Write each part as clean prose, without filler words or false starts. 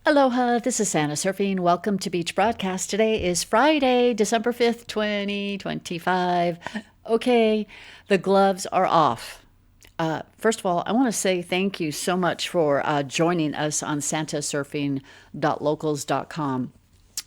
Aloha, this is Santa Surfing. Welcome to Beach Broadcast. Today is Friday, December 5th, 2025. Okay, the gloves are off. First of all, I want to say thank you so much for joining us on santasurfing.locals.com.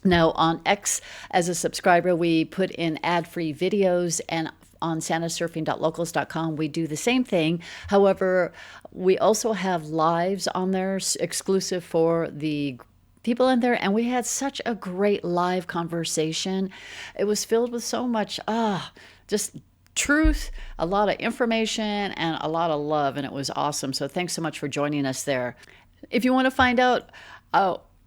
Now, on X, as a subscriber, we put in ad-free videos, and on santasurfing.locals.com, we do the same thing. However, we also have lives on there exclusive for the people in there, and we had such a great live conversation. It was filled with so much, just truth, a lot of information, and a lot of love, and it was awesome. So thanks so much for joining us there. If you want to find out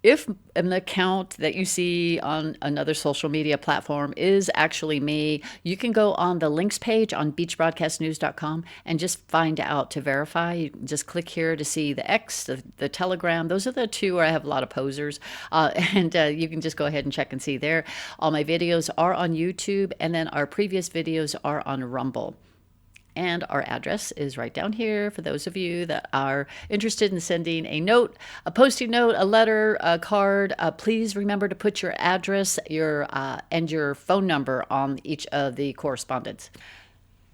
if an account that you see on another social media platform is actually me, you can go on the links page on beachbroadcastnews.com and just find out to verify. You can just click here to see the X, the Telegram. Those are the two where I have a lot of posers. And you can just go ahead and check and see there. All my videos are on YouTube, and then our previous videos are on Rumble. And our address is right down here for those of you that are interested in sending a note, a Post-it note, a letter, a card. Please remember to put your address, and your phone number on each of the correspondence.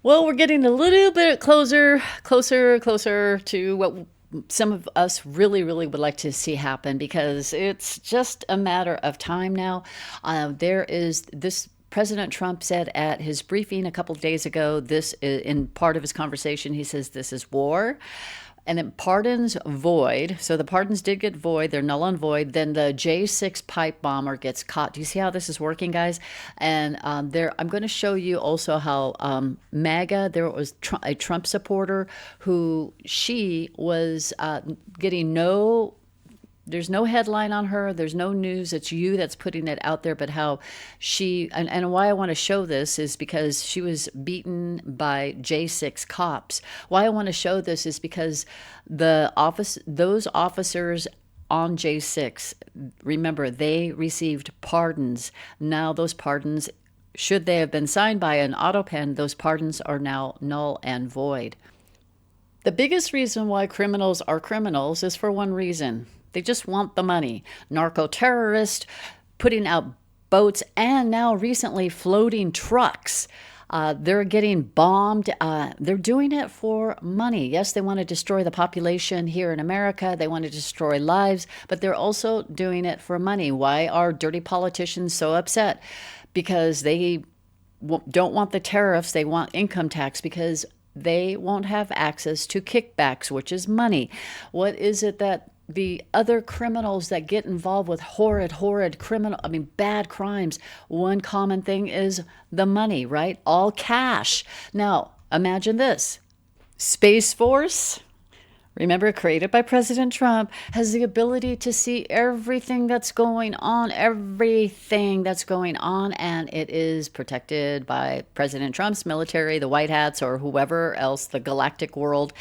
Well, we're getting a little bit closer to what some of us really would like to see happen, because it's just a matter of time now. There is this. President Trump said at his briefing a couple of days ago, this is, in part of his conversation, he says this is war. And then pardons void. So the pardons did get void. They're null and void. Then the J6 pipe bomber gets caught. Do you see how this is working, guys? And I'm going to show you also how MAGA, there was a Trump supporter who she was getting there's no headline on her. There's no news. It's you that's putting it out there. But how she, and why I want to show this is because she was beaten by J6 cops. Why I want to show this is because those officers on J6, remember, they received pardons. Now those pardons, should they have been signed by an auto pen, those pardons are now null and void. The biggest reason why criminals are criminals is for one reason. They just want the money. Narco-terrorists putting out boats, and now recently floating trucks. They're getting bombed. They're doing it for money. Yes, they want to destroy the population here in America. They want to destroy lives, but they're also doing it for money. Why are dirty politicians so upset? Because they don't want the tariffs. They want income tax, because they won't have access to kickbacks, which is money. What is it that the other criminals that get involved with bad crimes, one common thing is the money, right? All cash. Now, imagine this. Space Force, remember, created by President Trump, has the ability to see everything that's going on, and it is protected by President Trump's military, the White Hats, or whoever else, the galactic world.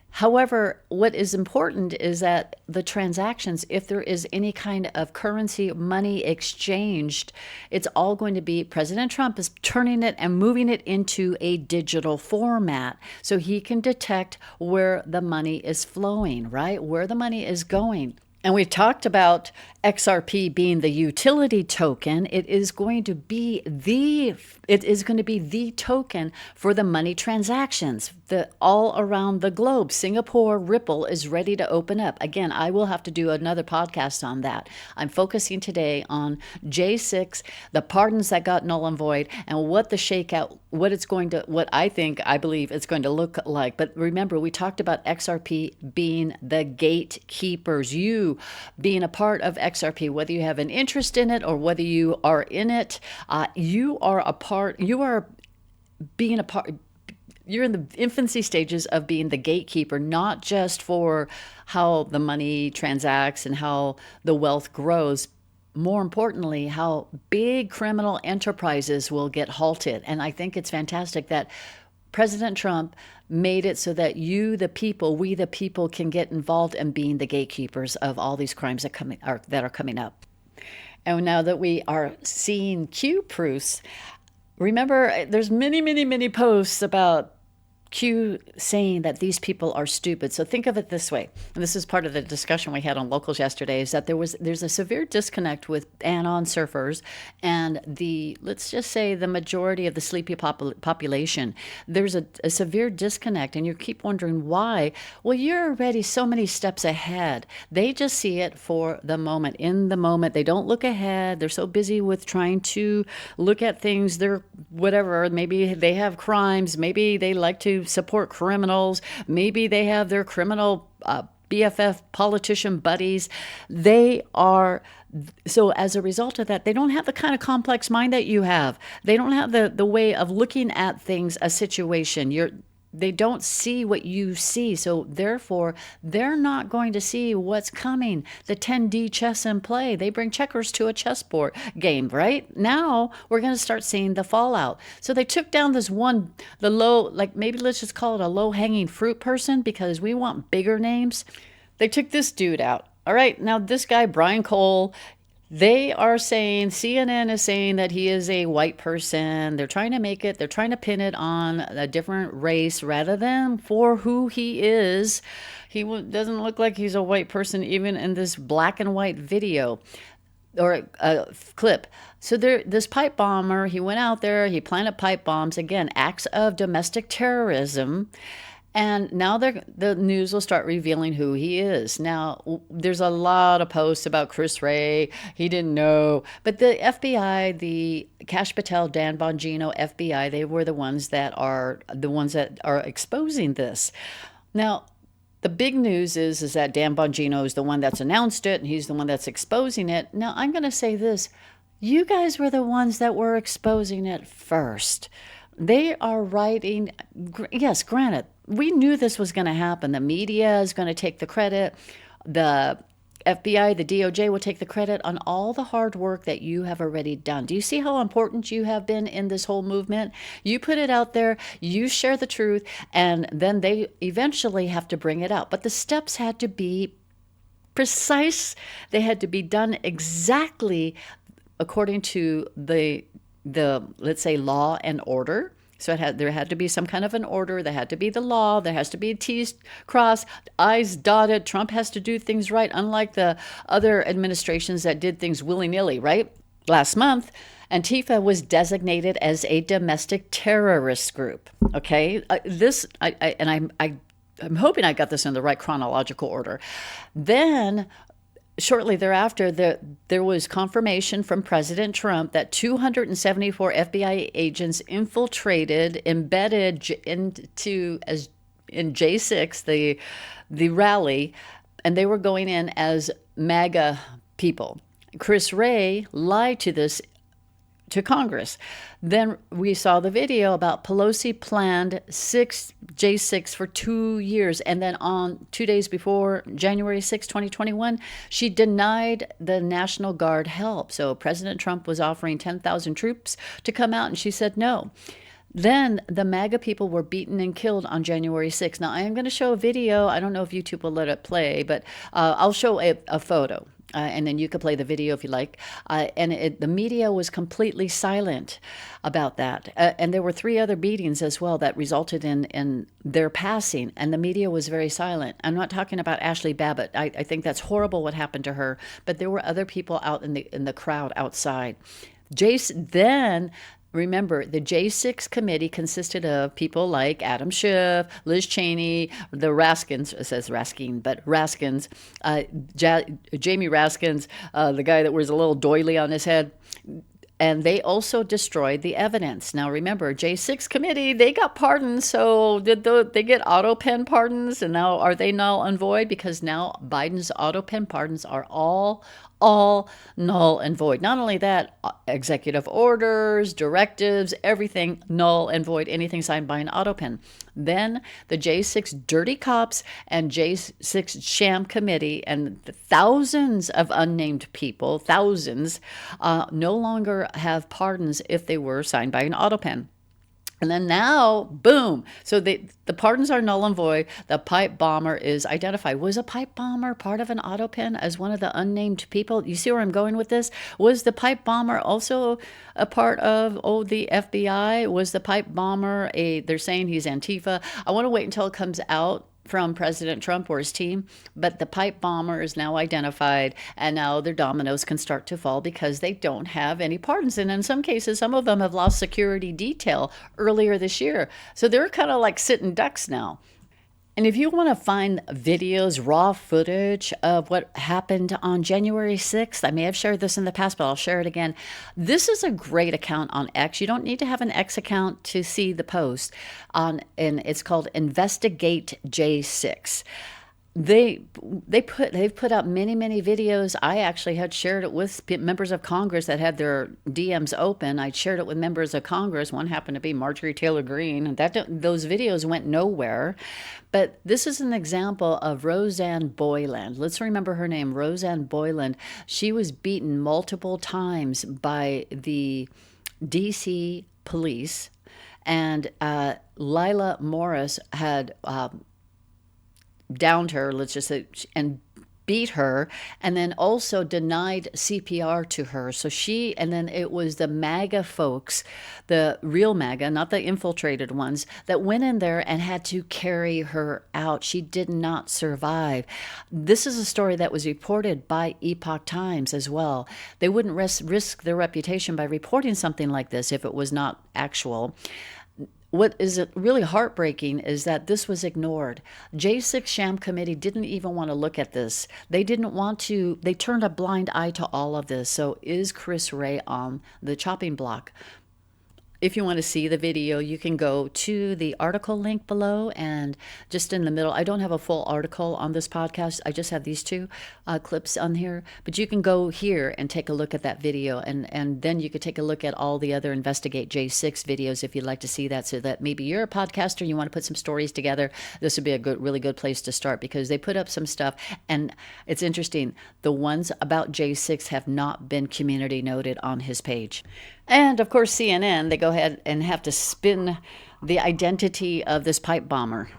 However, what is important is that the transactions, if there is any kind of currency, money exchanged, it's all going to be, President Trump is turning it and moving it into a digital format so he can detect where the money is flowing, right? Where the money is going. And we talked about XRP being the utility token. It is going to be the token for the money transactions all around the globe. Singapore Ripple is ready to open up. Again, I will have to do another podcast on that. I'm focusing today on J6, the pardons that got null and void, and what the shakeout, what I believe it's going to look like. But remember, we talked about XRP being the gatekeepers. You being a part of XRP, whether you have an interest in it or whether you are in it, you're in the infancy stages of being the gatekeeper, not just for how the money transacts and how the wealth grows. More importantly, how big criminal enterprises will get halted. And I think it's fantastic that President Trump made it so that we the people, can get involved in being the gatekeepers of all these crimes that are coming up. And now that we are seeing Q proofs, remember, there's many posts about cue saying that these people are stupid. So think of it this way, and this is part of the discussion we had on Locals yesterday, is that there's a severe disconnect with anon surfers and let's just say the majority of the sleepy population. There's a severe disconnect, and you keep wondering why. Well, you're already so many steps ahead. They just see it for the moment. In the moment, they don't look ahead. They're so busy with trying to look at things. They're whatever. Maybe they have crimes. Maybe they like to support criminals. Maybe they have their criminal BFF politician buddies. They are, so as a result of that, they don't have the kind of complex mind that you have. They don't have the way of looking at things, a situation. They don't see what you see. So therefore, they're not going to see what's coming. The 10D chess in play. They bring checkers to a chessboard game, right? Now we're going to start seeing the fallout. So they took down the low, like maybe let's just call it a low hanging fruit person, because we want bigger names. They took this dude out. All right. Now this guy, Brian Cole, they are saying, CNN is saying that he is a white person. They're trying to pin it on a different race rather than for who he is. He doesn't look like he's a white person, even in this black and white video or clip. So this pipe bomber, he went out there, he planted pipe bombs, again, acts of domestic terrorism. And now the news will start revealing who he is. Now, there's a lot of posts about Chris Wray. He didn't know. But the FBI, the Kash Patel, Dan Bongino, FBI, they were the ones that are exposing this. Now, the big news is that Dan Bongino is the one that's announced it, and he's the one that's exposing it. Now, I'm going to say this. You guys were the ones that were exposing it first. They are writing, yes, granted, we knew this was going to happen. The media is going to take the credit. The FBI, the DOJ will take the credit on all the hard work that you have already done. Do you see how important you have been in this whole movement? You put it out there, you share the truth, and then they eventually have to bring it out. But the steps had to be precise. They had to be done exactly according to the let's say law and order. So there had to be some kind of an order. There had to be the law. There has to be T's crossed, I's dotted. Trump has to do things right, unlike the other administrations that did things willy-nilly, right? Last month, Antifa was designated as a domestic terrorist group. Okay, I'm hoping I got this in the right chronological order. Then shortly thereafter, there was confirmation from President Trump that 274 FBI agents embedded in J6, the rally, and they were going in as MAGA people. Chris Wray lied to Congress. Then we saw the video about Pelosi planned J6 for 2 years. And then on 2 days before January 6, 2021, she denied the National Guard help. So President Trump was offering 10,000 troops to come out, and she said no. Then the MAGA people were beaten and killed on January 6th. Now, I am going to show a video. I don't know if YouTube will let it play, but I'll show a photo. And then you could play the video if you like. The media was completely silent about that. And there were 3 other beatings as well that resulted in their passing. And the media was very silent. I'm not talking about Ashley Babbitt. I think that's horrible what happened to her. But there were other people out in the crowd outside. Then remember, the J6 committee consisted of people like Adam Schiff, Liz Cheney, the Raskins, it says Raskin, but Raskins, Jamie Raskins, the guy that wears a little doily on his head. And they also destroyed the evidence. Now, remember, J6 committee, they got pardons. So did they get auto pen pardons? And now are they null and void? Because now Biden's auto pen pardons are all null and void. Not only that, executive orders, directives, everything null and void, anything signed by an auto pen. Then the J6 dirty cops and J6 sham committee and the thousands of unnamed people, no longer have pardons if they were signed by an auto pen. And then now, boom. So the pardons are null and void. The pipe bomber is identified. Was a pipe bomber part of an auto pen as one of the unnamed people? You see where I'm going with this? Was the pipe bomber also a part of, the FBI? Was the pipe bomber they're saying he's Antifa. I want to wait until it comes out from President Trump or his team, but the pipe bomber is now identified, and now their dominoes can start to fall because they don't have any pardons. And in some cases, some of them have lost security detail earlier this year. So they're kind of like sitting ducks now. And if you want to find videos, raw footage of what happened on January 6th, I may have shared this in the past, but I'll share it again. This is a great account on X. You don't need to have an X account to see the post and it's called Investigate J6. They've put out many videos. I actually had shared it with members of Congress that had their DMs open. I shared it with members of Congress. One happened to be Marjorie Taylor Greene, and those videos went nowhere. But this is an example of Roseanne Boyland. Let's remember her name, Roseanne Boyland. She was beaten multiple times by the DC police, and Lila Morris had downed her, let's just say, and beat her, and then also denied CPR to her. So and then it was the MAGA folks, the real MAGA, not the infiltrated ones, that went in there and had to carry her out. She did not survive. This is a story that was reported by Epoch Times as well. They wouldn't risk their reputation by reporting something like this if it was not actual. What is really heartbreaking is that this was ignored. J6 Sham Committee didn't even want to look at this. They turned a blind eye to all of this. So is Chris Wray on the chopping block? If you want to see the video, you can go to the article link below, and just in the middle, I don't have a full article on this podcast. I just have these two clips on here, but you can go here and take a look at that video, and then you could take a look at all the other Investigate J6 videos if you'd like to see that, so that maybe you're a podcaster, you want to put some stories together. This would be a really good place to start, because they put up some stuff, and it's interesting. The ones about J6 have not been community noted on his page. And of course, CNN, they go ahead and have to spin the identity of this pipe bomber.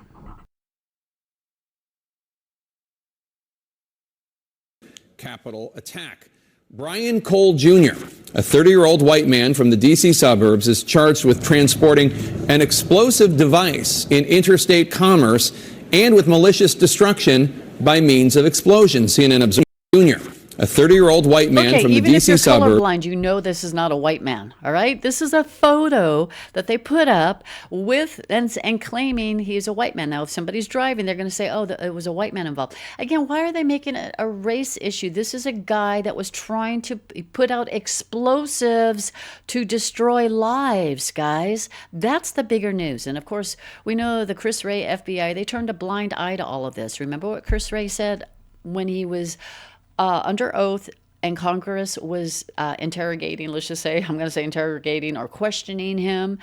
Capitol attack. Brian Cole Jr., a 30-year-old white man from the D.C. suburbs, is charged with transporting an explosive device in interstate commerce and with malicious destruction by means of explosion. CNN observed Jr., a 30-year-old white man from the D.C. suburbs. Even if you're colorblind, you know this is not a white man, all right? This is a photo that they put up with and claiming he's a white man. Now, if somebody's driving, they're going to say, it was a white man involved. Again, why are they making it a race issue? This is a guy that was trying to put out explosives to destroy lives, guys. That's the bigger news. And, of course, we know the Chris Wray FBI, they turned a blind eye to all of this. Remember what Chris Wray said when he was under oath and Congress was interrogating, let's just say, I'm going to say interrogating or questioning him.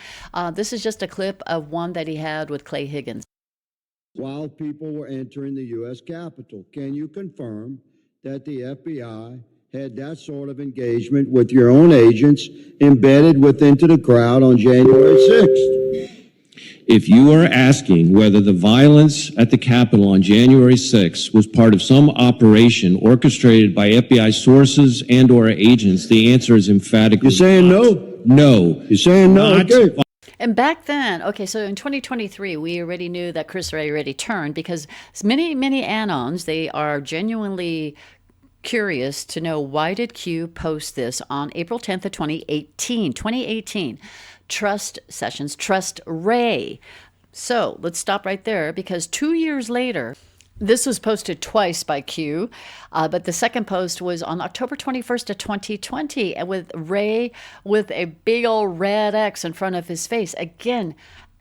This is just a clip of one that he had with Clay Higgins. While people were entering the U.S. Capitol, can you confirm that the FBI had that sort of engagement with your own agents embedded into the crowd on January 6th? If you are asking whether the violence at the Capitol on January 6th was part of some operation orchestrated by FBI sources and or agents, the answer is emphatically You're saying no? No. You're saying no? Okay. And back then, so in 2023, we already knew that Chris Wray already turned, because many Anons, they are genuinely curious to know, why did Q post this on April 10th of 2018? Trust Sessions, trust Wray. So let's stop right there, because 2 years later, this was posted twice by Q, but the second post was on October 21st of 2020, and with Wray with a big old red X in front of his face. Again,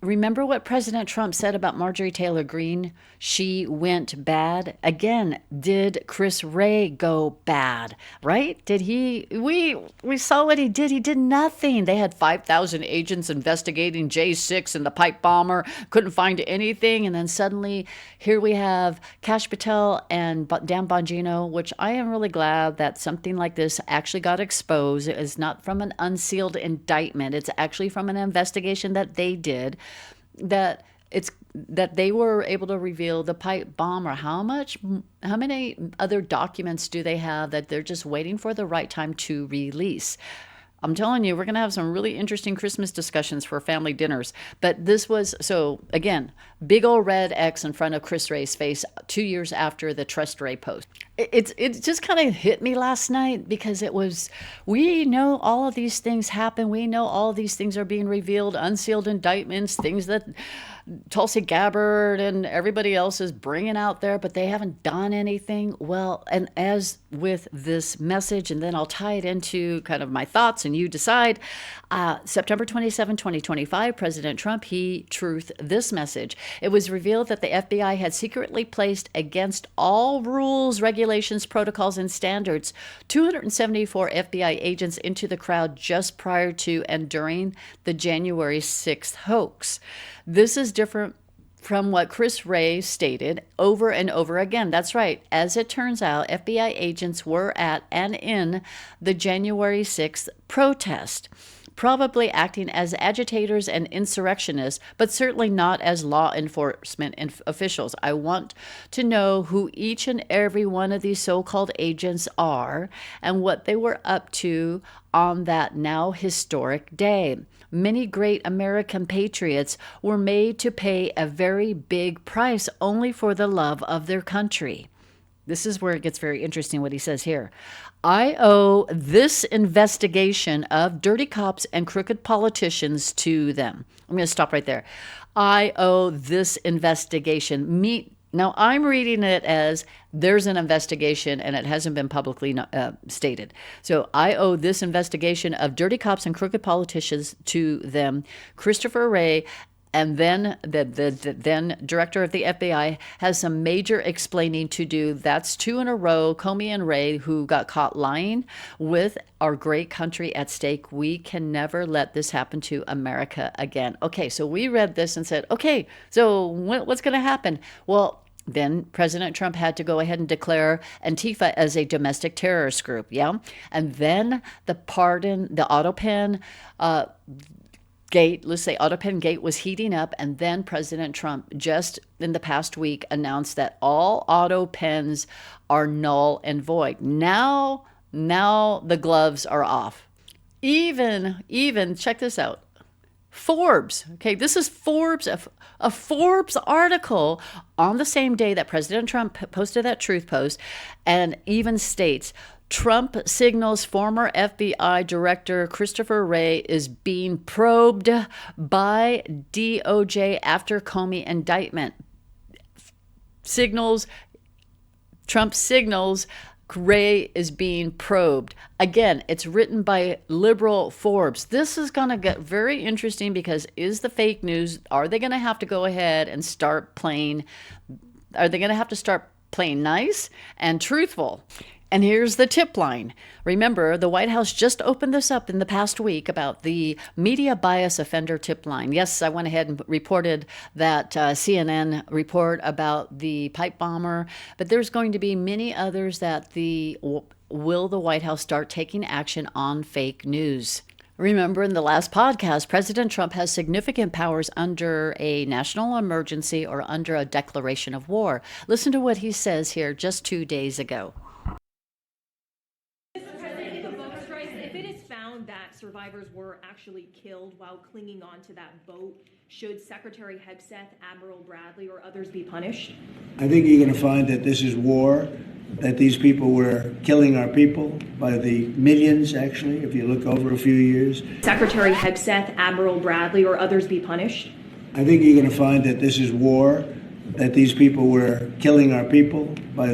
remember what President Trump said about Marjorie Taylor Greene? She went bad. Again, did Chris Wray go bad? Right? Did he? We saw what he did. He did nothing. They had 5,000 agents investigating J6 and the pipe bomber. Couldn't find anything. And then suddenly, here we have Kash Patel and Dan Bongino, which I am really glad that something like this actually got exposed. It is not from an unsealed indictment. It's actually from an investigation that they did. That they were able to reveal the pipe bomb, or how many other documents do they have that they're just waiting for the right time to release. I'm telling you, we're going to have some really interesting Christmas discussions for family dinners. But this was, so again, big old red X in front of Chris Wray's face 2 years after the Trust Wray post. It just kind of hit me last night, because it was, we know all of these things happen. We know all of these things are being revealed, unsealed indictments, things that Tulsi Gabbard and everybody else is bringing out there, but they haven't done anything. Well, and as with this message, and then I'll tie it into kind of my thoughts and you decide, September 27, 2025, President Trump, he truthed this message. It was revealed that the FBI had secretly placed, against all rules, regulations, protocols, and standards, 274 FBI agents into the crowd just prior to and during the January 6th hoax. This is different from what Chris Wray stated over and over again. That's right. As it turns out, FBI agents were at and in the January 6th protest, probably acting as agitators and insurrectionists, but certainly not as law enforcement officials. I want to know who each and every one of these so-called agents are and what they were up to on that now historic day. Many great American patriots were made to pay a very big price only for the love of their country. This is where it gets very interesting what he says here. I owe this investigation of dirty cops and crooked politicians to them. I'm going to stop right there. I owe this investigation. Now, I'm reading it as there's an investigation and it hasn't been publicly stated. So I owe this investigation of dirty cops and crooked politicians to them. Christopher Wray, and then the then director of the FBI, has some major explaining to do. That's two in a row, Comey and Wray, who got caught lying with our great country at stake. We can never let this happen to America again. Okay, so we read this and said, okay, so what's going to happen? Well, then President Trump had to go ahead and declare Antifa as a domestic terrorist group, yeah? And then the AutoPen gate, let's say AutoPen gate was heating up, and then President Trump just in the past week announced that all AutoPens are null and void. Now the gloves are off. Even, check this out. Forbes, okay, this is Forbes, a Forbes article on the same day that President Trump posted that truth post, and even states, Trump signals former FBI Director Christopher Wray is being probed by DOJ after Comey indictment. Trump signals Wray is being probed. Again, it's written by liberal Forbes. This is going to get very interesting, because is the fake news, are they going to have to go ahead and start playing nice and truthful? And here's the tip line. Remember, the White House just opened this up in the past week about the media bias offender tip line. Yes, I went ahead and reported that CNN report about the pipe bomber, but there's going to be many others that will the White House start taking action on fake news? Remember, in the last podcast, President Trump has significant powers under a national emergency or under a declaration of war. Listen to what he says here just 2 days ago. That survivors were actually killed while clinging on to that boat, should Secretary Hegseth, Admiral Bradley, or others be punished? I think you're going to find that this is war, that these people were killing our people by the millions, actually, if you look over a few years. Secretary Hegseth, Admiral Bradley, or others be punished? I think you're going to find that this is war, that these people were killing our people by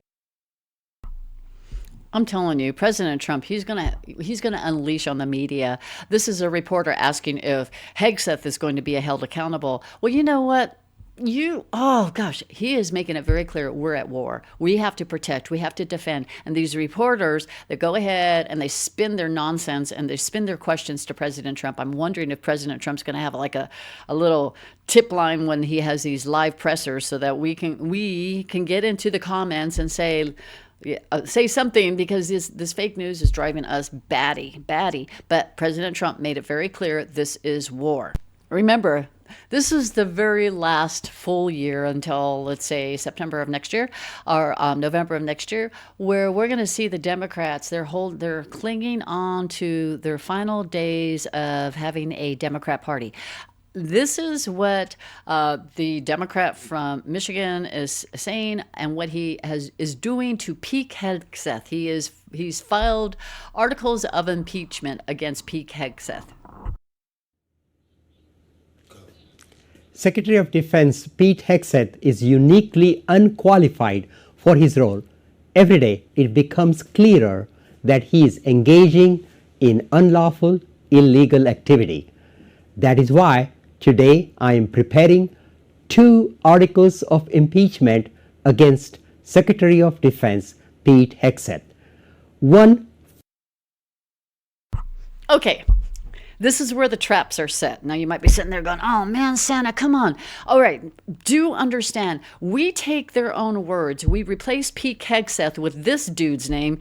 I'm telling you, President Trump, he's gonna unleash on the media. This is a reporter asking if Hegseth is going to be held accountable. Well, you know what? Oh gosh, he is making it very clear we're at war. We have to protect, we have to defend. And these reporters that go ahead and they spin their nonsense and they spin their questions to President Trump. I'm wondering if President Trump's going to have like a little tip line when he has these live pressers so that we can get into the comments and say something, because this fake news is driving us batty. But President Trump made it very clear this is war. Remember, this is the very last full year until, let's say, September of next year or November of next year, where we're going to see the Democrats, they're clinging on to their final days of having a Democrat Party. This is what the Democrat from Michigan is saying, and what he is doing to Pete Hegseth. He's filed articles of impeachment against Pete Hegseth. Secretary of Defense Pete Hegseth is uniquely unqualified for his role. Every day it becomes clearer that he is engaging in unlawful, illegal activity. That is why today I am preparing 2 articles of impeachment against Secretary of Defense Pete Hegseth. One. Okay. This is where the traps are set. Now you might be sitting there going, oh man, Santa, come on. All right, do understand, we take their own words. We replace Pete Hegseth with this dude's name,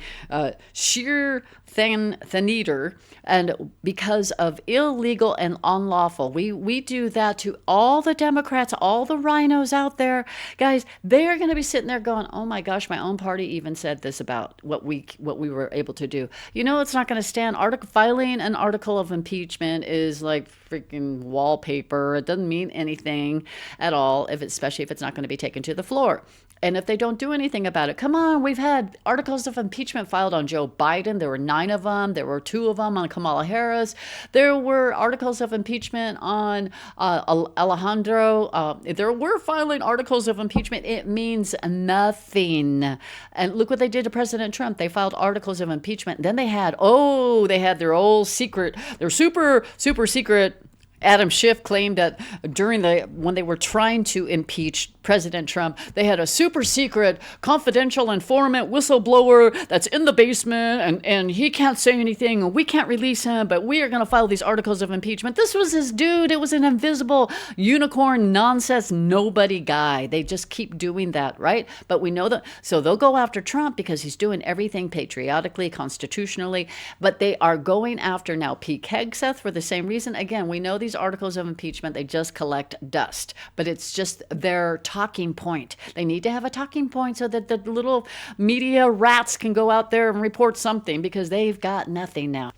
Sheer Thaneter, and because of illegal and unlawful. We do that to all the Democrats, all the rhinos out there. Guys, they are going to be sitting there going, oh my gosh, my own party even said this about what we were able to do. You know, it's not going to stand. Filing an article of impeachment is like freaking wallpaper. It doesn't mean anything at all, especially if it's not going to be taken to the floor. And if they don't do anything about it, come on, we've had articles of impeachment filed on Joe Biden. There were 9 of them. There were 2 of them on Kamala Harris. There were articles of impeachment on Alejandro. There were filing articles of impeachment. It means nothing. And look what they did to President Trump. They filed articles of impeachment. Then they had their old secret, their super secret. Adam Schiff claimed that when they were trying to impeach President Trump, they had a super secret, confidential informant, whistleblower that's in the basement, and he can't say anything, and we can't release him, but we are going to file these articles of impeachment. This was his dude. It was an invisible unicorn nonsense nobody guy. They just keep doing that, right? But we know that, so they'll go after Trump because he's doing everything patriotically, constitutionally, but they are going after now Pete Hegseth for the same reason. Again, we know these articles of impeachment, they just collect dust, but it's just their talking point. They need to have a talking point so that the little media rats can go out there and report something, because they've got nothing now.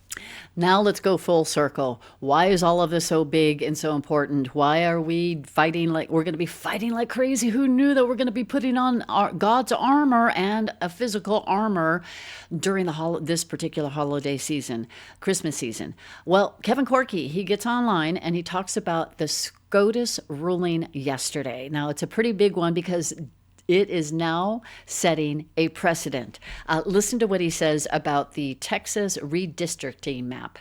Now let's go full circle. Why is all of this so big and so important? Why are we fighting like we're going to be fighting like crazy? Who knew that we're going to be putting on God's armor and a physical armor during this particular holiday season, Christmas season? Well, Kevin Corke, he gets online and he talks about the SCOTUS ruling yesterday. Now, it's a pretty big one because it is now setting a precedent. Listen to what he says about the Texas redistricting map.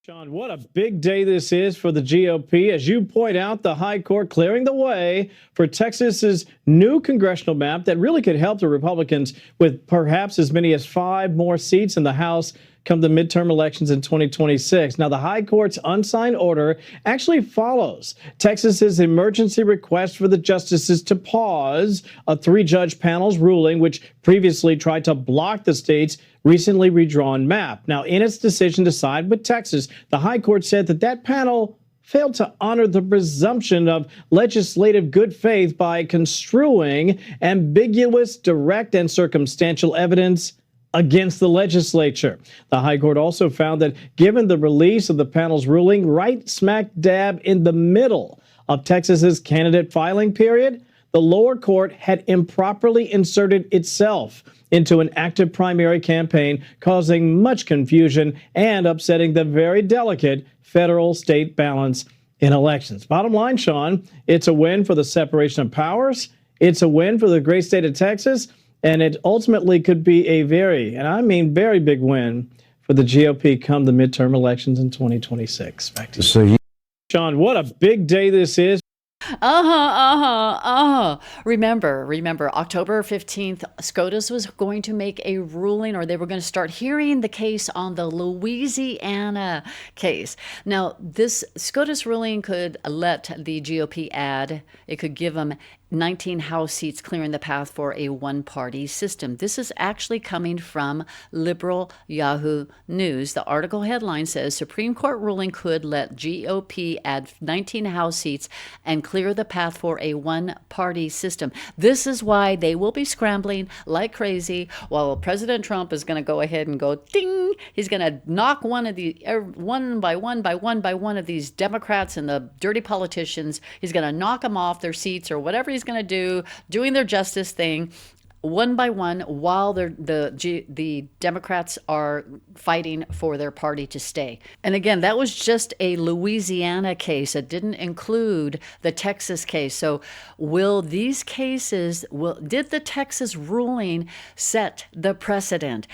Sean, what a big day this is for the GOP. As you point out, the High Court clearing the way for Texas's new congressional map that really could help the Republicans with perhaps as many as 5 more seats in the House come the midterm elections in 2026. Now, the High Court's unsigned order actually follows Texas's emergency request for the justices to pause a 3-judge panel's ruling, which previously tried to block the state's recently redrawn map. Now, in its decision to side with Texas, the High Court said that panel failed to honor the presumption of legislative good faith by construing ambiguous, direct, and circumstantial evidence against the legislature. The High Court also found that given the release of the panel's ruling right smack dab in the middle of Texas's candidate filing period, the lower court had improperly inserted itself into an active primary campaign, causing much confusion and upsetting the very delicate federal-state balance in elections. Bottom line, Sean, it's a win for the separation of powers. It's a win for the great state of Texas. and it ultimately could be a very, and I mean very big win for the GOP come the midterm elections in 2026. Back to you. Sean, what a big day this is. Remember, October 15th, SCOTUS was going to make a ruling, or they were going to start hearing the case on the Louisiana case. Now, this SCOTUS ruling could let the GOP add, it could give them 19 House seats, clearing the path for a one-party system. This is actually coming from liberal Yahoo News. The article headline says, Supreme Court ruling could let GOP add 19 House seats and clear the path for a one-party system. This is why they will be scrambling like crazy, while President Trump is going to go ahead and go ding. He's going to knock one by one of these Democrats and the dirty politicians. He's going to knock them off their seats or whatever he's going to do, doing their justice thing one by one, while the Democrats are fighting for their party to stay. And again, that was just a Louisiana case. It didn't include the Texas case. So will these cases, did the Texas ruling set the precedent?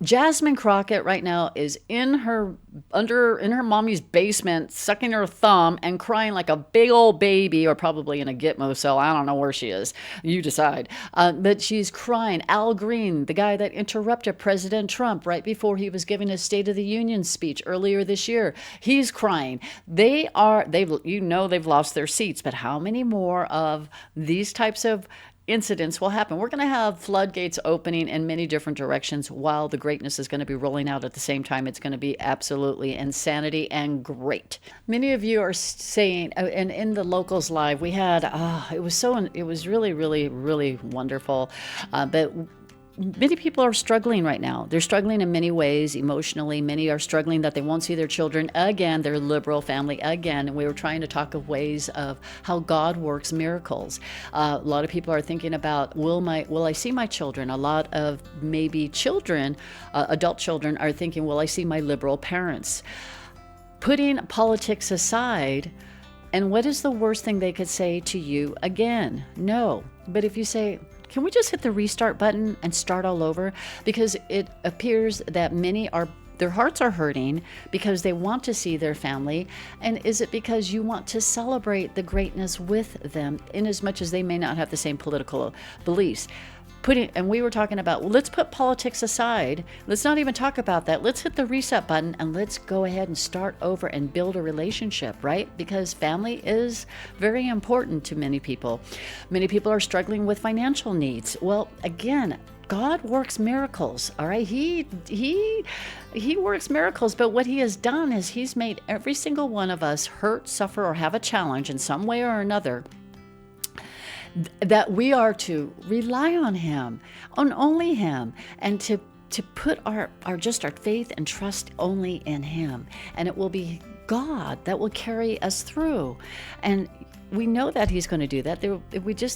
Jasmine Crockett right now is in her mommy's basement, sucking her thumb and crying like a big old baby, or probably in a Gitmo cell. I don't know where she is. You decide. But she's crying. Al Green, the guy that interrupted President Trump right before he was giving his State of the Union speech earlier this year, he's crying. They've lost their seats. But how many more of these types of incidents will happen? We're going to have floodgates opening in many different directions while the greatness is going to be rolling out at the same time. It's going to be absolutely insanity and great. Many of you are saying, and in the Locals Live, we had, it was really, really, really wonderful. But many people are struggling right now. They're struggling in many ways emotionally. Many are struggling that they won't see their children again, their liberal family again. And we were trying to talk of ways of how God works miracles. A lot of people are thinking about, will I see my children? A lot of maybe children, adult children, are thinking, will I see my liberal parents? Putting politics aside, and what is the worst thing they could say to you again? No. But if you say, can we just hit the restart button and start all over? Because it appears that their hearts are hurting because they want to see their family. And is it because you want to celebrate the greatness with them, in as much as they may not have the same political beliefs? And we were talking about, well, let's put politics aside. Let's not even talk about that. Let's hit the reset button and let's go ahead and start over and build a relationship, right? Because family is very important to many people. Many people are struggling with financial needs. Well, again, God works miracles, all right? He works miracles, but what he has done is he's made every single one of us hurt, suffer, or have a challenge in some way or another, that we are to rely on him, on only him, and to put our faith and trust only in him. And it will be God that will carry us through. And we know that he's going to do that.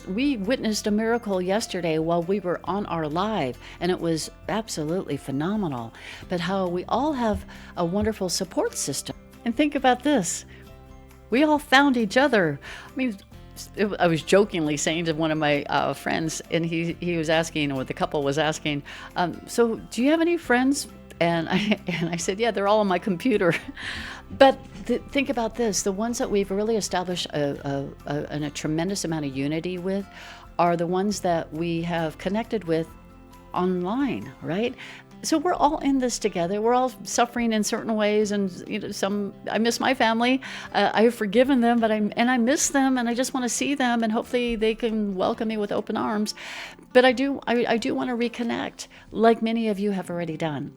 We witnessed a miracle yesterday while we were on our live, and it was absolutely phenomenal. But how we all have a wonderful support system. And think about this. We all found each other. I mean, I was jokingly saying to one of my friends, and he was asking, or the couple was asking, so do you have any friends? And I said, yeah, they're all on my computer. But think about this. The ones that we've really established a tremendous amount of unity with are the ones that we have connected with online, right? So we're all in this together. We're all suffering in certain ways, and I miss my family. I have forgiven them, but I miss them, and I just want to see them, and hopefully they can welcome me with open arms. But I do want to reconnect, like many of you have already done.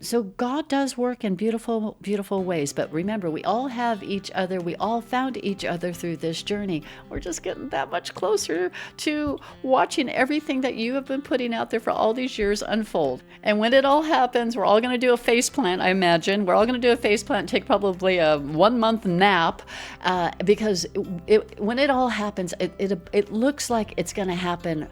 So God does work in beautiful, beautiful ways. But remember, we all have each other. We all found each other through this journey. We're just getting that much closer to watching everything that you have been putting out there for all these years unfold. And when it all happens, we're all going to do a face plant, I imagine. We're all going to do a face plant, take probably a 1-month nap, because when it all happens, it looks like it's going to happen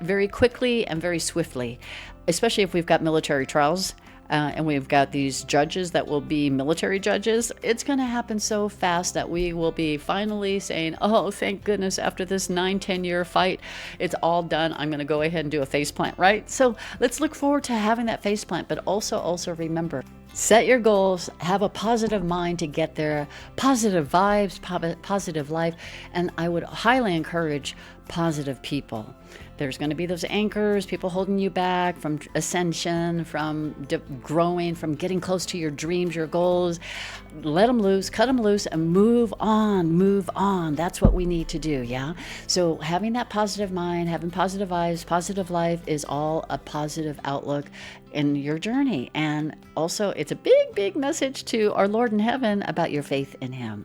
very quickly and very swiftly, especially if we've got military trials. And we've got these judges that will be military judges. It's going to happen so fast that we will be finally saying, oh, thank goodness, after this 9-10 year fight, it's all done. I'm going to go ahead and do a faceplant, right? So let's look forward to having that faceplant, but also remember, set your goals, have a positive mind to get there, positive vibes, positive life, and I would highly encourage positive people. There's going to be those anchors, people holding you back from ascension, from growing, from getting close to your dreams, your goals. Let them loose, cut them loose, and move on, move on. That's what we need to do, yeah? So having that positive mind, having positive vibes, positive life is all a positive outlook in your journey. And also, it's a big message to our Lord in heaven about your faith in Him.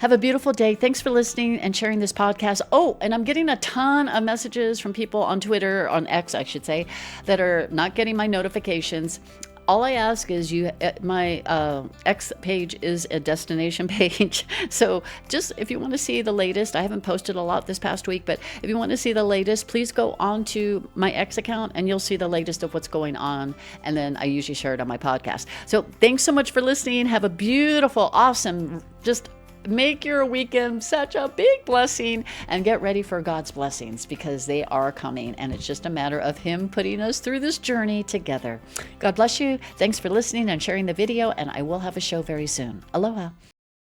Have a beautiful day. Thanks for listening and sharing this podcast. Oh, and I'm getting a ton of messages from people on Twitter, on X, I should say, that are not getting my notifications. All I ask is my X page is a destination page. So just if you want to see the latest, I haven't posted a lot this past week, but if you want to see the latest, please go on to my X account and you'll see the latest of what's going on. And then I usually share it on my podcast. So thanks so much for listening. Have a beautiful, awesome, just make your weekend such a big blessing, and get ready for God's blessings because they are coming, and it's just a matter of Him putting us through this journey together. God bless you. Thanks for listening and sharing the video, and I will have a show very soon. Aloha.